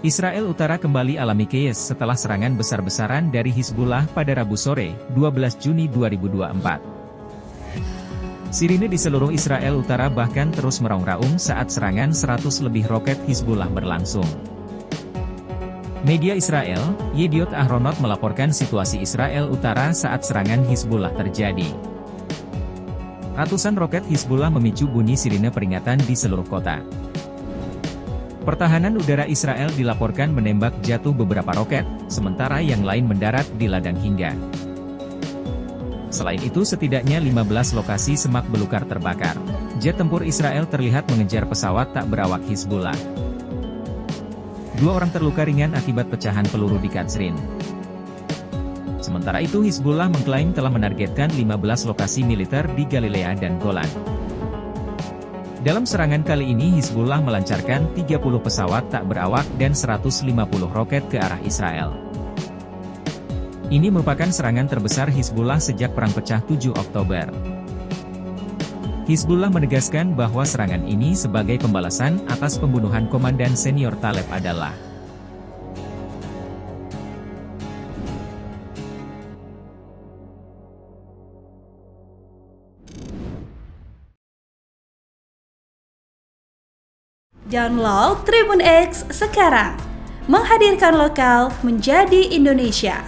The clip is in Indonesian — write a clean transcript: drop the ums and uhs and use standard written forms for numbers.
Israel Utara kembali alami chaos setelah serangan besar-besaran dari Hizbullah pada Rabu sore, 12 Juni 2024. Sirine di seluruh Israel Utara bahkan terus meraung-raung saat serangan 100 lebih roket Hizbullah berlangsung. Media Israel, Yediot Ahronot melaporkan situasi Israel Utara saat serangan Hizbullah terjadi. Ratusan roket Hizbullah memicu bunyi sirine peringatan di seluruh kota. Pertahanan udara Israel dilaporkan menembak jatuh beberapa roket, sementara yang lain mendarat di ladang hingga. Selain itu setidaknya 15 lokasi semak belukar terbakar. Jet tempur Israel terlihat mengejar pesawat tak berawak Hizbullah. 2 orang terluka ringan akibat pecahan peluru di Katsrin. Sementara itu Hizbullah mengklaim telah menargetkan 15 lokasi militer di Galilea dan Golan. Dalam serangan kali ini Hizbullah melancarkan 30 pesawat tak berawak dan 150 roket ke arah Israel. Ini merupakan serangan terbesar Hizbullah sejak Perang Pecah 7 Oktober. Hizbullah menegaskan bahwa serangan ini sebagai pembalasan atas pembunuhan komandan senior Taleb Adallah. Download Tribun X sekarang, menghadirkan lokal menjadi Indonesia.